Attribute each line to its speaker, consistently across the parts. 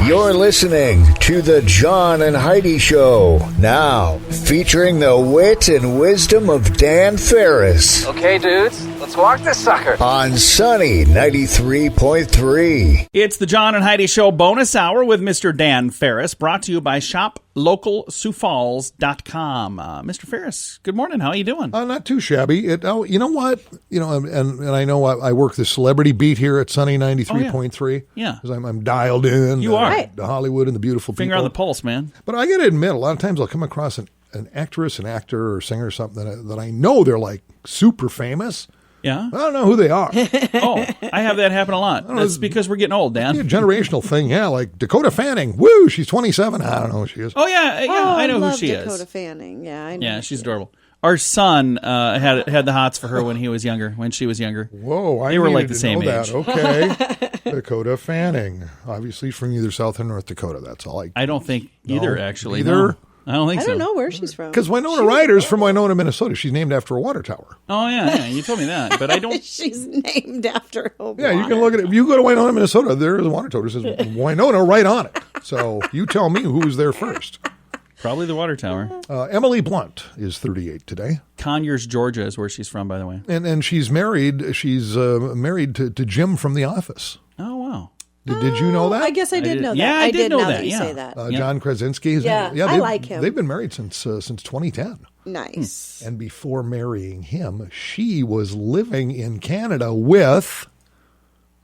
Speaker 1: You're listening to the John and Heidi Show, now featuring the wit and wisdom of Dan Farris.
Speaker 2: Okay, dudes, let's walk this sucker.
Speaker 1: On Sunny 93.3.
Speaker 3: It's the John and Heidi Show bonus hour with Mr. Dan Farris, brought to you by ShopLocalSiouxFalls.com. Mr. Farris, good morning. How are you doing?
Speaker 4: Not too shabby. You know what? And I know I work the celebrity beat here at Sunny 93.3.
Speaker 3: Yeah.
Speaker 4: Because I'm dialed in.
Speaker 3: You are.
Speaker 4: To Hollywood and the beautiful
Speaker 3: Finger
Speaker 4: people.
Speaker 3: on the pulse, man.
Speaker 4: But I got to admit, a lot of times I'll come across an actress, an actor, or singer or something that I know they're like super famous.
Speaker 3: Yeah?
Speaker 4: I don't know who they are.
Speaker 3: Oh, I have that happen a lot. That's because we're getting old, Dan.
Speaker 4: Yeah, generational thing, yeah. Like Dakota Fanning. Woo, she's 27. I don't know who she is.
Speaker 3: Oh, yeah, I know who she is.
Speaker 5: Dakota Fanning. Yeah, I know.
Speaker 3: Yeah, she's adorable. Our son had the hots for her when she was younger.
Speaker 4: Whoa,
Speaker 3: they were like the same age.
Speaker 4: Okay. Dakota Fanning. Obviously from either South or North Dakota. That's all I
Speaker 3: don't think either, actually.
Speaker 4: Either?
Speaker 3: No. I don't think so.
Speaker 5: I don't know where she's from.
Speaker 4: Because Winona Ryder's from Winona, Minnesota. She's named after a water tower.
Speaker 3: Oh, yeah, you told me that, but I don't...
Speaker 5: She's named after a water.
Speaker 4: Yeah, you can look at it. If you go to Winona, Minnesota, there is a water tower that says Winona right on it. So you tell me who was there first.
Speaker 3: Probably the water tower.
Speaker 4: Emily Blunt is 38 today.
Speaker 3: Conyers, Georgia is where she's from, by the way.
Speaker 4: And she's married. She's married to Jim from The Office.
Speaker 3: Oh, wow.
Speaker 4: Did you know that?
Speaker 5: I guess I did know that.
Speaker 3: Yeah, I did know
Speaker 5: now
Speaker 3: that.
Speaker 5: You
Speaker 3: Yeah.
Speaker 5: say that.
Speaker 4: John Krasinski.
Speaker 5: I like him.
Speaker 4: They've been married since 2010.
Speaker 5: Nice.
Speaker 4: And before marrying him, she was living in Canada with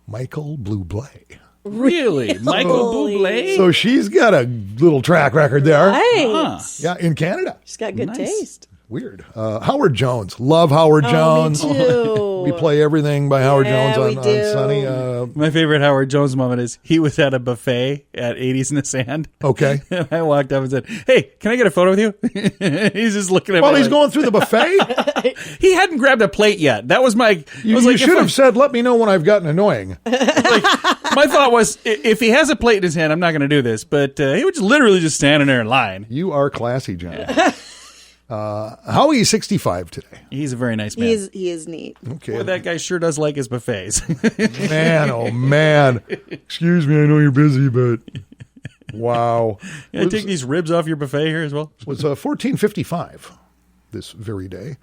Speaker 4: Michael Bublé.
Speaker 3: Really? Michael Bublé?
Speaker 4: So she's got a little track record there.
Speaker 5: Nice.
Speaker 4: Yeah, in Canada.
Speaker 5: She's got good taste.
Speaker 4: Weird. Howard Jones. Love Howard Jones.
Speaker 5: Me too.
Speaker 4: We play everything by Howard Jones on Sunny.
Speaker 3: My favorite Howard Jones moment is he was at a buffet at 80s in the Sand.
Speaker 4: Okay.
Speaker 3: And I walked up and said, "Hey, can I get a photo with you?" He's just looking at me.
Speaker 4: While he's going through the buffet?
Speaker 3: He hadn't grabbed a plate yet. That was my...
Speaker 4: You should have said, "Let me know when I've gotten annoying."
Speaker 3: My thought was, if he has a plate in his hand, I'm not going to do this. But he was literally just standing there in line.
Speaker 4: You are classy, John. Howie's 65 today.
Speaker 3: He's a very nice man.
Speaker 5: He is neat.
Speaker 4: Okay.
Speaker 3: Boy, that guy sure does like his buffets.
Speaker 4: Man, oh man. Excuse me, I know you're busy, but wow.
Speaker 3: Can I take these ribs off your buffet here as well?
Speaker 4: It was 1455 this very day.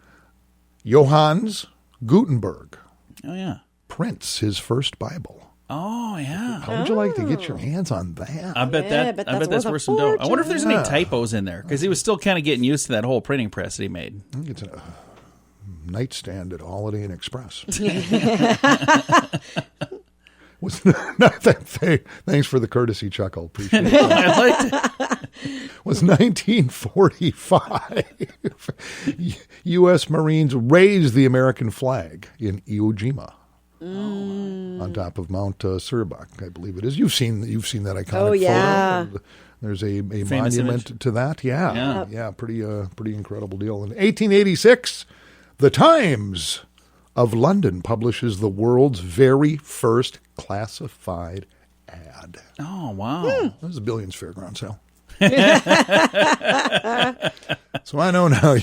Speaker 4: Johannes Gutenberg.
Speaker 3: Oh, yeah.
Speaker 4: Prints his first Bible.
Speaker 3: Oh, yeah.
Speaker 4: How would you like to get your hands on that?
Speaker 3: I bet that's worth some dough. I wonder if there's any typos in there, because he was still kind of getting used to that whole printing press that he made.
Speaker 4: It's a nightstand at Holiday Inn Express. Thanks for the courtesy chuckle. Appreciate it.
Speaker 3: I liked it.
Speaker 4: Was 1945. U.S. Marines raised the American flag in Iwo Jima on top of Mount Surbach, I believe it is. You've seen that iconic photo. There's a monument image to that. Yeah, pretty incredible deal. In 1886, the Times of London publishes the world's very first classified ad.
Speaker 3: Oh, wow.
Speaker 4: That was the Billions Fairground sale. So I know now,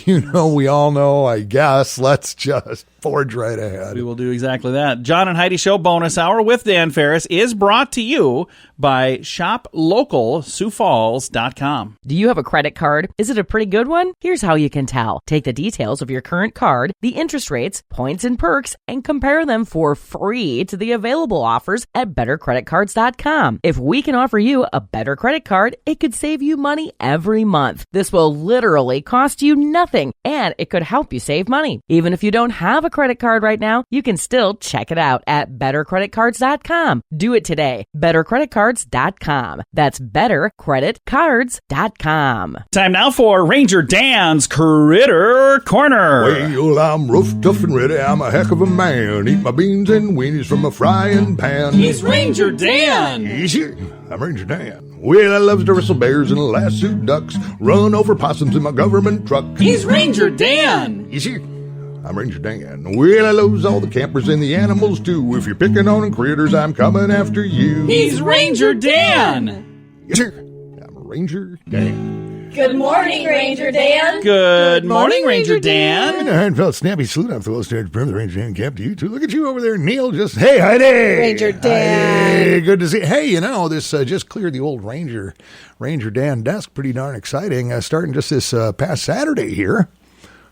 Speaker 4: we all know, I guess. Let's just forge right ahead.
Speaker 3: We will do exactly that. John and Heidi Show bonus hour with Dan Farris is brought to you by ShopLocalSiouxFalls.com.
Speaker 6: Do you have a credit card? Is it a pretty good one? Here's how you can tell. Take the details of your current card, the interest rates, points, and perks, and compare them for free to the available offers at BetterCreditCards.com. If we can offer you a better credit card, it could save you money every month. This will literally cost you nothing, and it could help you save money. Even if you don't have a credit card right now, you can still check it out at BetterCreditCards.com. Do it today. BetterCreditCards.com. That's BetterCreditCards.com.
Speaker 3: Time now for Ranger Dan's Critter Corner.
Speaker 4: Well, I'm rough, tough, and ready. I'm a heck of a man. Eat my beans and weenies from a frying pan.
Speaker 3: He's Ranger Dan.
Speaker 4: Easy. I'm Ranger Dan. Well, I loves to wrestle bears and lasso ducks, run over possums in my government truck.
Speaker 3: He's Ranger Dan.
Speaker 4: Easy. I'm Ranger Dan. Well, I loves all the campers and the animals too. If you're picking on critters, I'm coming after you.
Speaker 3: He's Ranger Dan.
Speaker 4: Yes, sir. I'm Ranger Dan.
Speaker 5: Good morning, Ranger Dan.
Speaker 3: Good morning, Ranger Dan.
Speaker 4: And I felt snappy salute off the well-started perimeter, the Ranger Dan Camp to you too. Look at you over there, Neil. Just, hey, Heidi.
Speaker 5: Ranger Dan.
Speaker 4: Hey, good to see you. Hey, this just cleared the old Ranger Dan desk. Pretty darn exciting. Starting just this past Saturday here.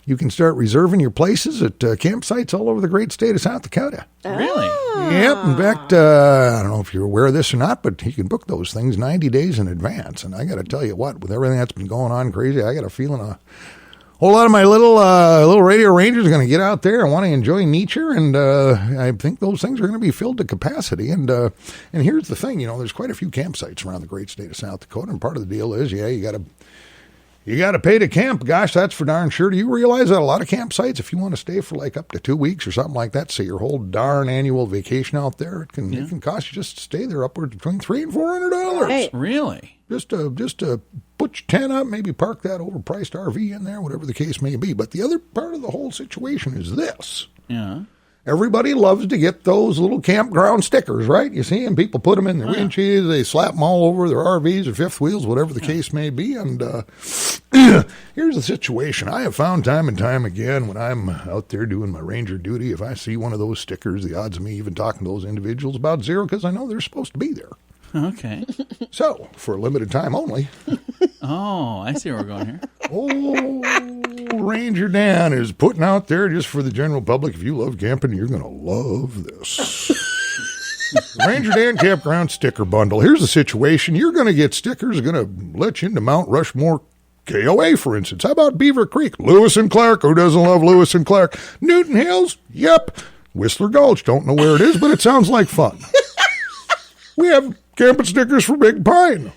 Speaker 4: You can start reserving your places at campsites all over the great state of South Dakota.
Speaker 3: Really?
Speaker 4: Yep. In fact, I don't know if you're aware of this or not, but you can book those things 90 days in advance. And I got to tell you what, with everything that's been going on crazy, I got a feeling a whole lot of my little radio rangers are going to get out there and want to enjoy nature. And I think those things are going to be filled to capacity. And here's the thing, there's quite a few campsites around the great state of South Dakota. And part of the deal is, you got to pay to camp. Gosh, that's for darn sure. Do you realize that a lot of campsites, if you want to stay for like up to 2 weeks or something like that, say your whole darn annual vacation out there, it can cost you just to stay there upwards between $300 and $400.
Speaker 5: Right.
Speaker 3: Really?
Speaker 4: Just to put your tent up, maybe park that overpriced RV in there, whatever the case may be. But the other part of the whole situation is this.
Speaker 3: Yeah.
Speaker 4: Everybody loves to get those little campground stickers, right? You see them, people put them in their winches, they slap them all over their RVs or fifth wheels, whatever the case may be. And here's the situation. I have found time and time again when I'm out there doing my ranger duty, if I see one of those stickers, the odds of me even talking to those individuals about zero, because I know they're supposed to be there.
Speaker 3: Okay.
Speaker 4: So, for a limited time only.
Speaker 3: Oh, I see where we're going here.
Speaker 4: Oh, Ranger Dan is putting out there just for the general public. If you love camping, you're going to love this. Ranger Dan Campground Sticker Bundle. Here's the situation. You're going to get stickers going to let you into Mount Rushmore KOA, for instance. How about Beaver Creek? Lewis and Clark. Who doesn't love Lewis and Clark? Newton Hills? Yep. Whistler Gulch. Don't know where it is, but it sounds like fun. We have camping stickers for Big Pine.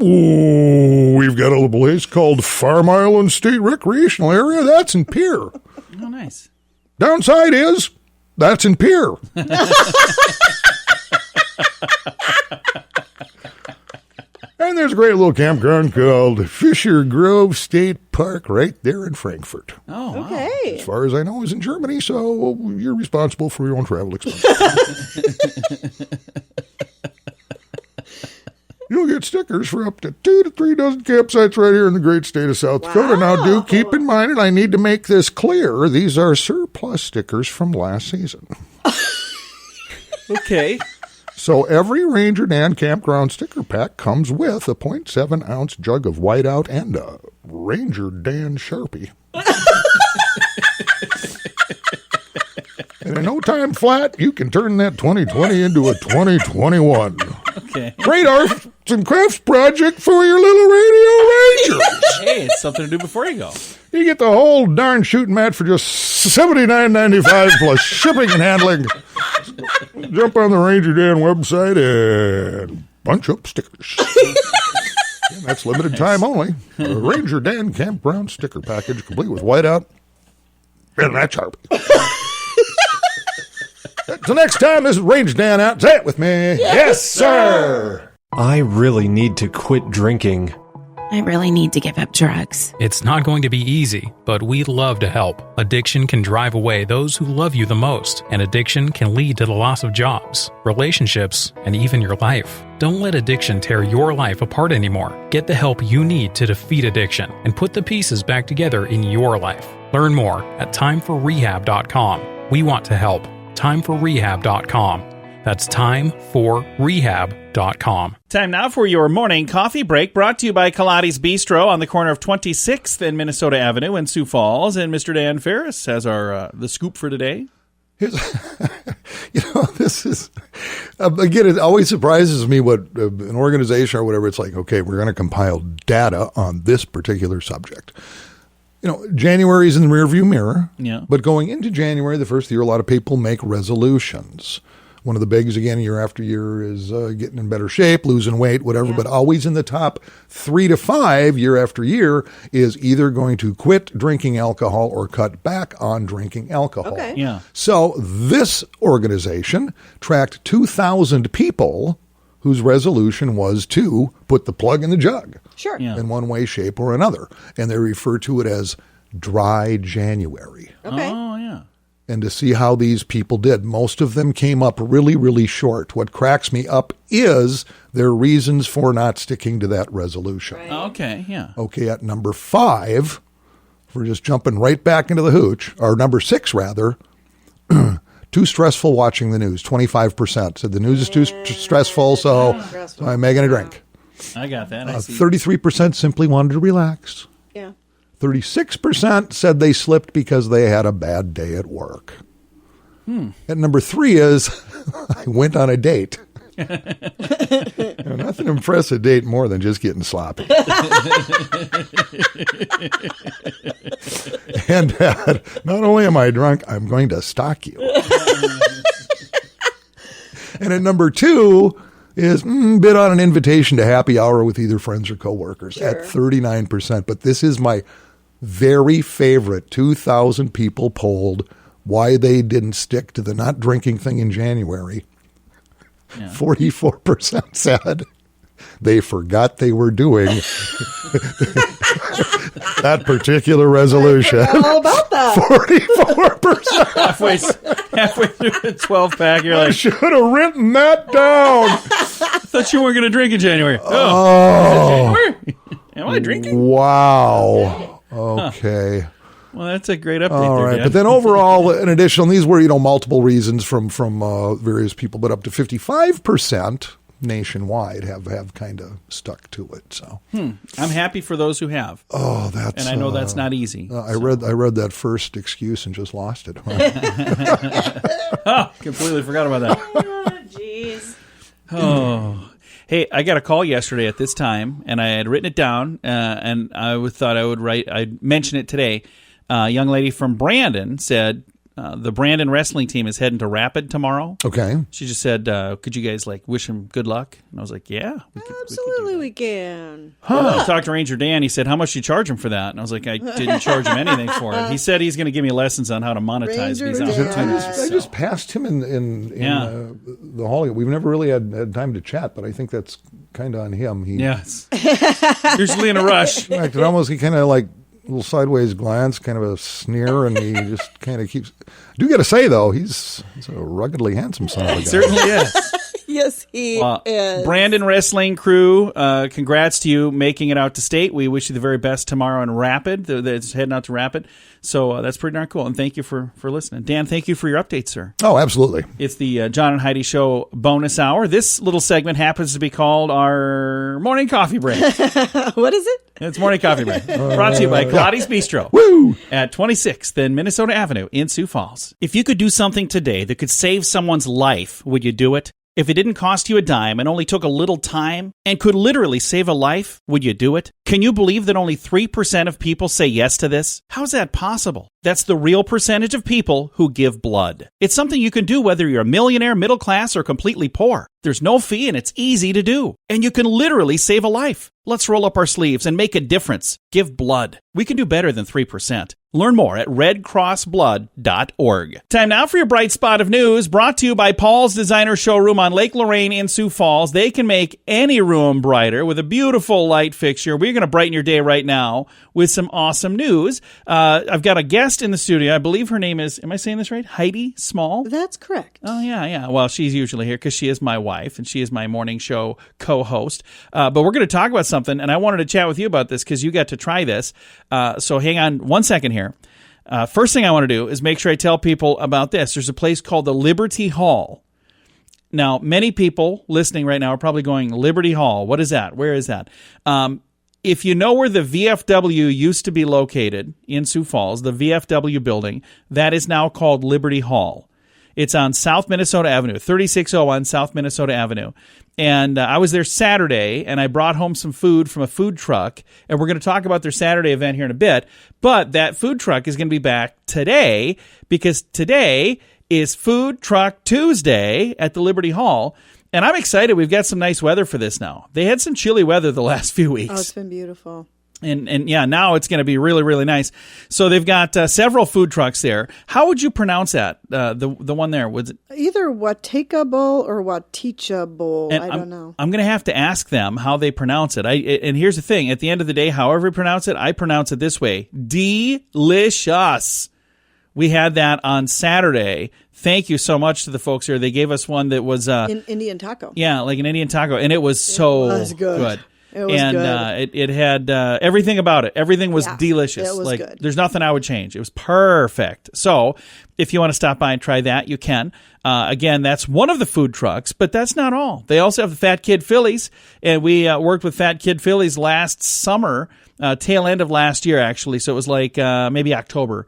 Speaker 4: Ooh, we've got a little place called Farm Island State Recreational Area. That's in Pierre.
Speaker 3: Oh, nice.
Speaker 4: Downside is, that's in Pierre. And there's a great little campground called Fisher Grove State Park right there in Frankfurt.
Speaker 3: Oh, wow.
Speaker 5: Okay.
Speaker 4: As far as I know, is in Germany, so you're responsible for your own travel expenses. You'll get stickers for up to 2 to 3 dozen campsites right here in the great state of South Dakota. Now, do keep in mind, and I need to make this clear, these are surplus stickers from last season.
Speaker 3: Okay.
Speaker 4: So every Ranger Dan Campground sticker pack comes with a 0.7-ounce jug of whiteout and a Ranger Dan Sharpie. And in no time flat, you can turn that 2020 into a 2021.
Speaker 3: Okay.
Speaker 4: Great arts and crafts project for your little radio rangers.
Speaker 3: Hey, it's something to do before you go.
Speaker 4: You get the whole darn shooting mat for just $79.95 plus shipping and handling. Jump on the Ranger Dan website and bunch up stickers. And that's limited time only. A Ranger Dan Campground sticker package complete with whiteout and that Sharpie. Until next time, this is Ranger Dan out. Say it with me. Yes, sir.
Speaker 7: I really need to quit drinking.
Speaker 8: I really need to give up drugs.
Speaker 9: It's not going to be easy, but we'd love to help. Addiction can drive away those who love you the most, and addiction can lead to the loss of jobs, relationships, and even your life. Don't let addiction tear your life apart anymore. Get the help you need to defeat addiction and put the pieces back together in your life. Learn more at timeforrehab.com. We want to help. timeforrehab.com. That's timeforrehab.com.
Speaker 3: Time now for your morning coffee break, brought to you by Kaladi's Bistro on the corner of 26th and Minnesota Avenue in Sioux Falls. And Mr. Dan Farris has our the scoop for today.
Speaker 4: This is, again, it always surprises me what an organization or whatever, it's like, okay, we're going to compile data on this particular subject. January is in the rearview mirror.
Speaker 3: Yeah.
Speaker 4: But going into January, the first of the year, a lot of people make resolutions. One of the bigs, again, year after year, is getting in better shape, losing weight, whatever. Yeah. But always in the top 3 to 5 year after year is either going to quit drinking alcohol or cut back on drinking alcohol.
Speaker 5: Okay.
Speaker 3: Yeah.
Speaker 4: So this organization tracked 2,000 people whose resolution was to put the plug in the jug.
Speaker 5: Sure.
Speaker 3: Yeah.
Speaker 4: In one way, shape, or another. And they refer to it as Dry January.
Speaker 5: Okay.
Speaker 3: Oh, yeah.
Speaker 4: and to see how these people did. Most of them came up really, really short. What cracks me up is their reasons for not sticking to that resolution.
Speaker 3: Right. Okay, yeah.
Speaker 4: Okay, at number 5, we're just jumping right back into the hooch, or number 6 rather, too stressful watching the news. 25% said the news is too stressful, so I'm making a drink.
Speaker 3: I got that. I see.
Speaker 4: 33% simply wanted to relax.
Speaker 5: Yeah.
Speaker 4: 36% said they slipped because they had a bad day at work. And number 3 is I went on a date. Nothing impress a date more than just getting sloppy. And not only am I drunk, I'm going to stalk you. And at number 2 is bid on an invitation to happy hour with either friends or coworkers at 39%. But this is my very favorite 2,000 people polled why they didn't stick to the not drinking thing in January. Yeah. 44% said they forgot they were doing that particular resolution.
Speaker 5: All about that.
Speaker 4: 44%.
Speaker 3: halfway through the 12-pack, you're like,
Speaker 4: I should have written that down.
Speaker 3: I thought you weren't going to drink in January. Am I drinking?
Speaker 4: Wow. Okay.
Speaker 3: Huh. Well, that's a great update.
Speaker 4: All right,
Speaker 3: Dan.
Speaker 4: but then overall, in addition, these were multiple reasons from various people, but up to 55% nationwide have kind of stuck to it. So
Speaker 3: I'm happy for those who have.
Speaker 4: Oh, that's
Speaker 3: and I know that's not easy.
Speaker 4: I read that first excuse and just lost it.
Speaker 3: Oh, completely forgot about that.
Speaker 5: Jeez.
Speaker 3: Oh. Hey, I got a call yesterday at this time, and I had written it down, and I thought I'd mention it today. A young lady from Brandon said the Brandon wrestling team is heading to Rapid tomorrow.
Speaker 4: Okay.
Speaker 3: She just said, could you guys wish him good luck? And I was like, yeah.
Speaker 5: Absolutely we can.
Speaker 3: I talked to Ranger Dan. He said, how much do you charge him for that? And I was like, I didn't charge him anything for it. He said he's going to give me lessons on how to monetize these opportunities.
Speaker 4: I just passed him in the hall. We've never really had time to chat, but I think that's kind of on him.
Speaker 3: Yes. Usually in a rush.
Speaker 4: In fact, he kind of like little sideways glance, kind of a sneer, and he just kind of keeps. I do got to say though, he's a ruggedly handsome son of a guy.
Speaker 3: Certainly is.
Speaker 5: Yes, he is.
Speaker 3: Brandon Wrestling Crew, congrats to you making it out to state. We wish you the very best tomorrow in Rapid. It's heading out to Rapid. So that's pretty darn cool. And thank you for listening. Dan, thank you for your update, sir.
Speaker 4: Oh, absolutely.
Speaker 3: It's the John and Heidi Show bonus hour. This little segment happens to be called our morning coffee break.
Speaker 5: What is it?
Speaker 3: It's morning coffee break. Brought to you by Pilates Bistro.
Speaker 4: Woo!
Speaker 3: At 26th and Minnesota Avenue in Sioux Falls. If you could do something today that could save someone's life, would you do it? If it didn't cost you a dime and only took a little time and could literally save a life, would you do it? Can you believe that only 3% of people say yes to this? How's that possible? That's the real percentage of people who give blood. It's something you can do whether you're a millionaire, middle class, or completely poor. There's no fee and it's easy to do. And you can literally save a life. Let's roll up our sleeves and make a difference. Give blood. We can do better than 3%. Learn more at redcrossblood.org. Time now for your bright spot of news, brought to you by Paul's Designer Showroom on Lake Lorraine in Sioux Falls. They can make any room brighter with a beautiful light fixture. We're going to brighten your day right now with some awesome news. I've got a guest in the studio. I believe her name is, am I saying this right? Heidi Small?
Speaker 5: That's correct.
Speaker 3: Oh, yeah. Well, she's usually here because she is my wife and she is my morning show co-host. But we're going to talk about something, and I wanted to chat with you about this because you got to try this. So hang on one second here. First thing I want to do is make sure I tell people about this. There's a place called the Liberty Hall. Now, many people listening right now are probably going, Liberty Hall, what is that? Where is that? If you know where the VFW used to be located in Sioux Falls, the VFW building, that is now called Liberty Hall. It's on South Minnesota Avenue, 3601 South Minnesota Avenue. And I was there Saturday, and I brought home some food from a food truck, and we're going to talk about their Saturday event here in a bit. But that food truck is going to be back today, because today is Food Truck Tuesday at the Liberty Hall. And I'm excited. We've got some nice weather for this now. They had some chilly weather the last few weeks.
Speaker 5: Oh, it's been beautiful.
Speaker 3: And yeah, now it's going to be really, really nice. So they've got several food trucks there. How would you pronounce that? The one there? Was it
Speaker 5: either Watakeable or Wateachable? I don't know.
Speaker 3: I'm going to have to ask them how they pronounce it. And here's the thing. At the end of the day, however you pronounce it, I pronounce it this way. Delicious. We had that on Saturday. Thank you so much to the folks here. They gave us one that was
Speaker 5: An Indian taco.
Speaker 3: Yeah, like an Indian taco, and it was so good.
Speaker 5: It was good.
Speaker 3: It had everything about it. Everything was delicious.
Speaker 5: It was
Speaker 3: like
Speaker 5: good.
Speaker 3: There's nothing I would change. It was perfect. So if you want to stop by and try that, you can. Again, that's one of the food trucks, but that's not all. They also have the Fat Kid Phillies, and we worked with Fat Kid Phillies last summer, tail end of last year actually. So it was like maybe October.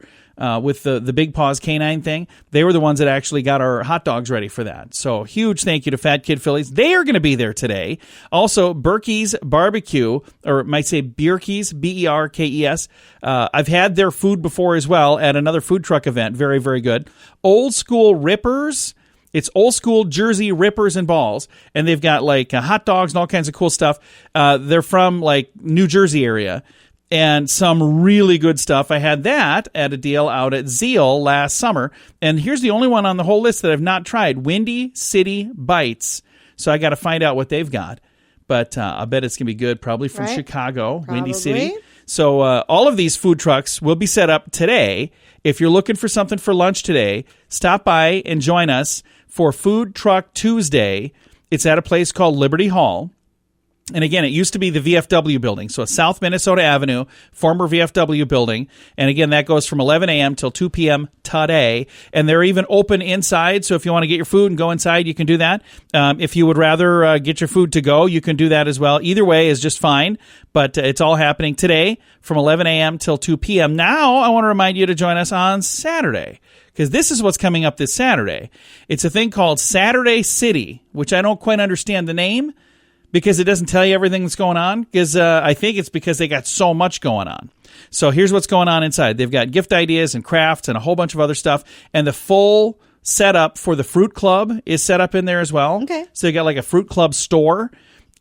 Speaker 3: With the Big Paws Canine thing. They were the ones that actually got our hot dogs ready for that. So huge thank you to Fat Kid Phillies. They are going to be there today. Also, Berkey's Barbecue, or might say Bierkes, Berkes. I've had their food before as well at another food truck event. Very, very good. Old School Rippers. It's old school Jersey rippers and balls, and they've got like hot dogs and all kinds of cool stuff. They're from like New Jersey area. And some really good stuff. I had that at a deal out at Zeal last summer. And here's the only one on the whole list that I've not tried. Windy City Bites. So I got to find out what they've got. But I bet it's going to be good. Probably from Chicago, Windy City. So all of these food trucks will be set up today. If you're looking for something for lunch today, stop by and join us for Food Truck Tuesday. It's at a place called Liberty Hall. And again, it used to be the VFW building. So South Minnesota Avenue, former VFW building. And again, that goes from 11 a.m. till 2 p.m. today. And they're even open inside. So if you want to get your food and go inside, you can do that. If you would rather get your food to go, you can do that as well. Either way is just fine. But it's all happening today from 11 a.m. till 2 p.m. Now, I want to remind you to join us on Saturday, because this is what's coming up this Saturday. It's a thing called Saturday City, which I don't quite understand the name, because it doesn't tell you everything that's going on, because I think it's because they got so much going on. So here's what's going on inside. They've got gift ideas and crafts and a whole bunch of other stuff, and the full setup for the Fruit Club is set up in there as well.
Speaker 5: Okay.
Speaker 3: So they got like a Fruit Club store,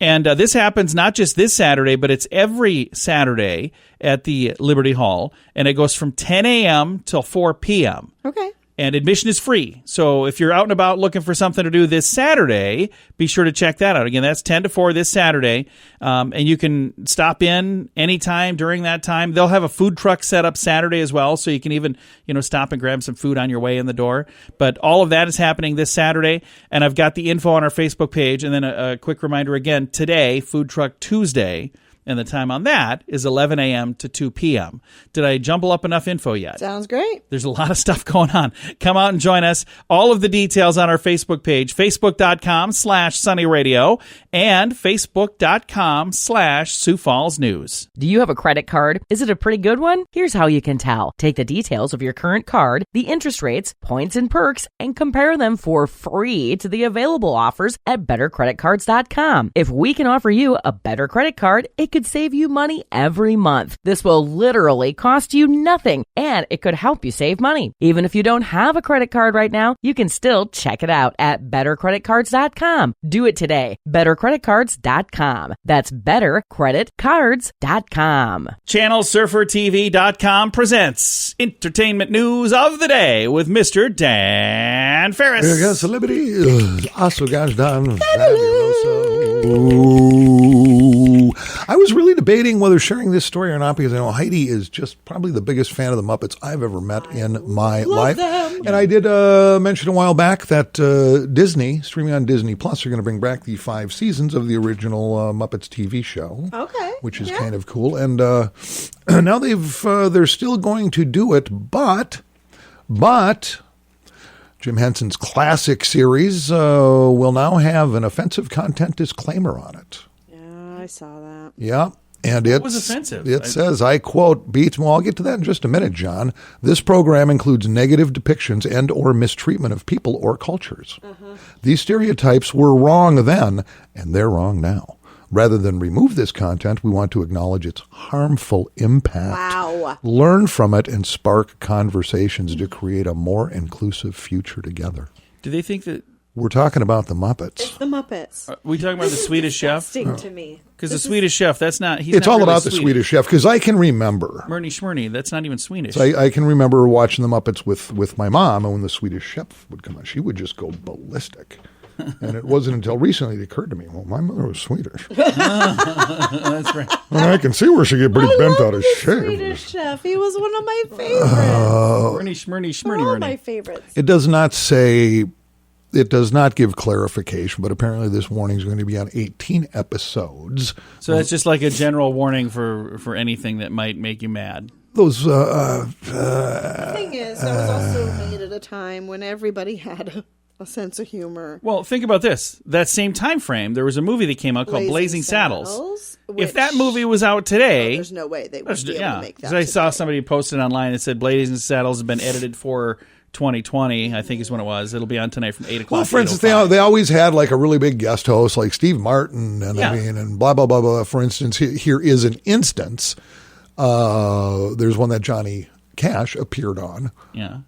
Speaker 3: and this happens not just this Saturday, but it's every Saturday at the Liberty Hall, and it goes from 10 a.m. till 4 p.m.
Speaker 5: Okay.
Speaker 3: And admission is free. So if you're out and about looking for something to do this Saturday, be sure to check that out. Again, that's 10 to 4 this Saturday. And you can stop in anytime during that time. They'll have a food truck set up Saturday as well, so you can even, stop and grab some food on your way in the door. But all of that is happening this Saturday. And I've got the info on our Facebook page. And then a quick reminder again, today, Food Truck Tuesday. And the time on that is 11 a.m. to 2 p.m. Did I jumble up enough info yet?
Speaker 5: Sounds great.
Speaker 3: There's a lot of stuff going on. Come out and join us. All of the details on our Facebook page, facebook.com/sunnyradio and facebook.com/Sioux Falls News.
Speaker 6: Do you have a credit card? Is it a pretty good one? Here's how you can tell. Take the details of your current card, the interest rates, points, and perks, and compare them for free to the available offers at bettercreditcards.com. If we can offer you a better credit card, it could save you money every month. This will literally cost you nothing, and it could help you save money. Even if you don't have a credit card right now, you can still check it out at bettercreditcards.com. Do it today. bettercreditcards.com. That's bettercreditcards.com.
Speaker 3: ChannelSurferTV.com presents Entertainment News of the Day with Mr. Dan Farris.
Speaker 4: Here goes celebrity. Also, guys, Dan Fabuloso. I was really debating whether sharing this story or not, because I know Heidi is just probably the biggest fan of the Muppets I've ever met in my life.
Speaker 5: Them.
Speaker 4: And I did mention a while back that Disney, streaming on Disney Plus, are going to bring back the 5 seasons of the original Muppets TV show.
Speaker 5: Okay.
Speaker 4: Which is kind of cool. And now they're still going to do it, but Jim Henson's classic series will now have an offensive content disclaimer on it.
Speaker 5: I saw that.
Speaker 4: Yeah. And
Speaker 3: it was offensive.
Speaker 4: It says, I quote, well, I'll get to that in just a minute, John. This program includes negative depictions and or mistreatment of people or cultures. These stereotypes were wrong then, and they're wrong now. Rather than remove this content, we want to acknowledge its harmful impact.
Speaker 5: Wow.
Speaker 4: Learn from it and spark conversations to create a more inclusive future together.
Speaker 3: Do they think that...
Speaker 4: We're talking about the Muppets.
Speaker 5: It's the Muppets.
Speaker 3: Are we talking about the Swedish Chef?
Speaker 5: To me.
Speaker 3: Because the Swedish Chef, that's not...
Speaker 4: It's all about the Swedish Chef, because I can remember...
Speaker 3: Murny Schmurny, that's not even Swedish.
Speaker 4: So I can remember watching the Muppets with my mom, and when the Swedish Chef would come on, she would just go ballistic. And it wasn't until recently it occurred to me, well, my mother was Swedish.
Speaker 3: That's right.
Speaker 4: And I can see where she get pretty bent out of shape.
Speaker 5: Swedish chef. He was one of my favorites.
Speaker 3: Schmurny.
Speaker 5: My favorites.
Speaker 4: It does not say, it does not give clarification, but apparently this warning is going to be on 18 episodes.
Speaker 3: So that's just like a general warning for anything that might make you mad.
Speaker 4: Those
Speaker 5: The thing is, that was also made at a time when everybody had a sense of humor.
Speaker 3: Well, think about this. That same time frame, there was a movie that came out called Blazing Saddles. If that movie was out today...
Speaker 5: there's no way they would be able to make that
Speaker 3: I saw somebody posted online that said Blazing Saddles has been edited for 2020, I think is when it was. It'll be on tonight from 8 o'clock.
Speaker 4: Well, for instance, they always had like a really big guest host like Steve Martin, and and blah, blah, blah, blah. For instance, here is an instance. There's one that Johnny Cash appeared on.
Speaker 3: Yeah.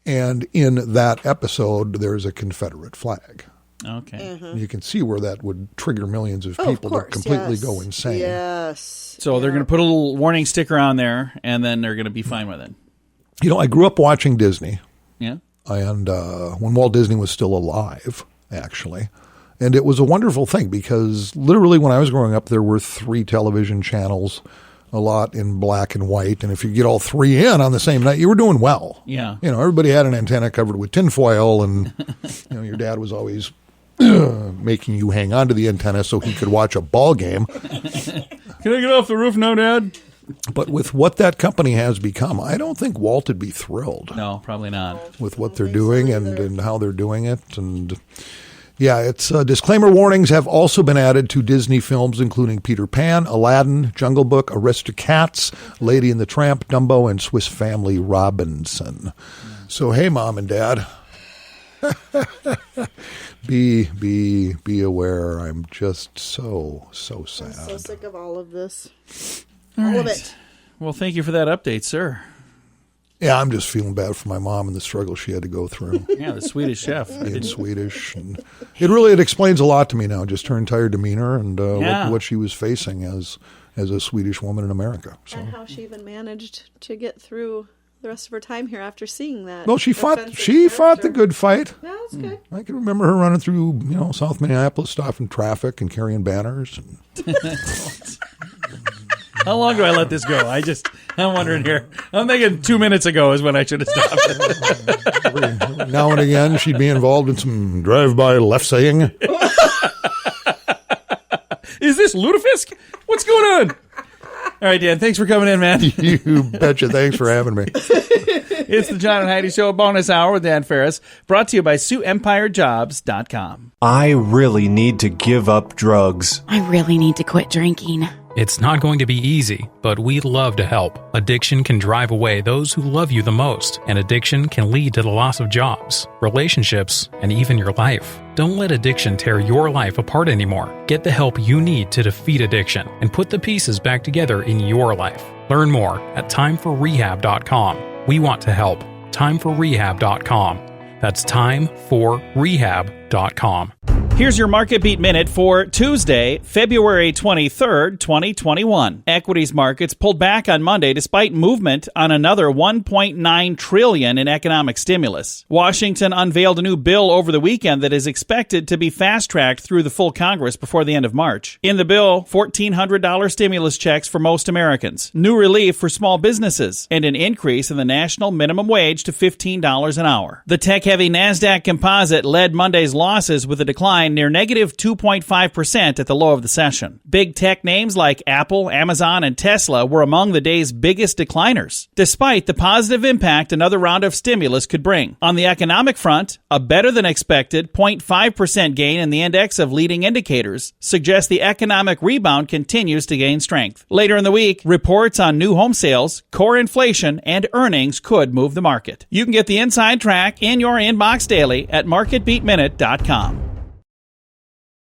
Speaker 4: And in that episode, there's a Confederate flag.
Speaker 3: Okay.
Speaker 5: Mm-hmm.
Speaker 4: You can see where that would trigger millions of people to completely go insane.
Speaker 5: Yes.
Speaker 3: So they're going to put a little warning sticker on there, and then they're going to be fine with it.
Speaker 4: You know, I grew up watching Disney.
Speaker 3: Yeah.
Speaker 4: And when Walt Disney was still alive, actually. And it was a wonderful thing because literally when I was growing up, there were 3 television channels, a lot in black and white. And if you get all 3 in on the same night, you were doing well.
Speaker 3: Yeah.
Speaker 4: You know, everybody had an antenna covered with tinfoil, and your dad was always making you hang on to the antenna so he could watch a ball game.
Speaker 3: Can I get off the roof now, Dad?
Speaker 4: But with what that company has become, I don't think Walt would be thrilled.
Speaker 3: No, probably not.
Speaker 4: With what they're doing and how they're doing it. And yeah, it's disclaimer warnings have also been added to Disney films, including Peter Pan, Aladdin, Jungle Book, Aristocats, Lady and the Tramp, Dumbo, and Swiss Family Robinson. So, hey, Mom and Dad, be aware. I'm just so sad.
Speaker 5: I'm so sick of all of this.
Speaker 3: All of it. Well, thank you for that update, sir.
Speaker 4: Yeah, I'm just feeling bad for my mom and the struggle she had to go through.
Speaker 3: Yeah, the Swedish chef.
Speaker 4: Being Swedish. And it explains a lot to me now, just her entire demeanor and what she was facing as a Swedish woman in America. So. And
Speaker 5: how she even managed to get through the rest of her time here after seeing that.
Speaker 4: Well, she fought the good fight.
Speaker 5: Yeah, that's good.
Speaker 4: I can remember her running through, South Minneapolis, stopping traffic and carrying banners. And
Speaker 3: how long do I let this go? I'm wondering here. I'm thinking 2 minutes ago is when I should have stopped.
Speaker 4: Every now and again, she'd be involved in some drive-by left saying.
Speaker 3: Is this lutefisk? What's going on? All right, Dan, thanks for coming in, man.
Speaker 4: You betcha. Thanks for having me.
Speaker 3: It's the John and Heidi Show, bonus hour with Dan Farris, brought to you by SiouxEmpireJobs.com.
Speaker 7: I really need to give up drugs.
Speaker 8: I really need to quit drinking.
Speaker 9: It's not going to be easy, but we'd love to help. Addiction can drive away those who love you the most, and addiction can lead to the loss of jobs, relationships, and even your life. Don't let addiction tear your life apart anymore. Get the help you need to defeat addiction and put the pieces back together in your life. Learn more at timeforrehab.com. We want to help. Timeforrehab.com. That's timeforrehab.com.
Speaker 3: Here's your Market Beat Minute for Tuesday, February 23rd, 2021. Equities markets pulled back on Monday despite movement on another $1.9 trillion in economic stimulus. Washington unveiled a new bill over the weekend that is expected to be fast-tracked through the full Congress before the end of March. In the bill, $1,400 stimulus checks for most Americans, new relief for small businesses, and an increase in the national minimum wage to $15 an hour. The tech-heavy NASDAQ Composite led Monday's losses with a decline near negative 2.5% at the low of the session. Big tech names like Apple, Amazon, and Tesla were among the day's biggest decliners, despite the positive impact another round of stimulus could bring. On the economic front, a better-than-expected 0.5% gain in the index of leading indicators suggests the economic rebound continues to gain strength. Later in the week, reports on new home sales, core inflation, and earnings could move the market. You can get the inside track in your inbox daily at marketbeatminute.com.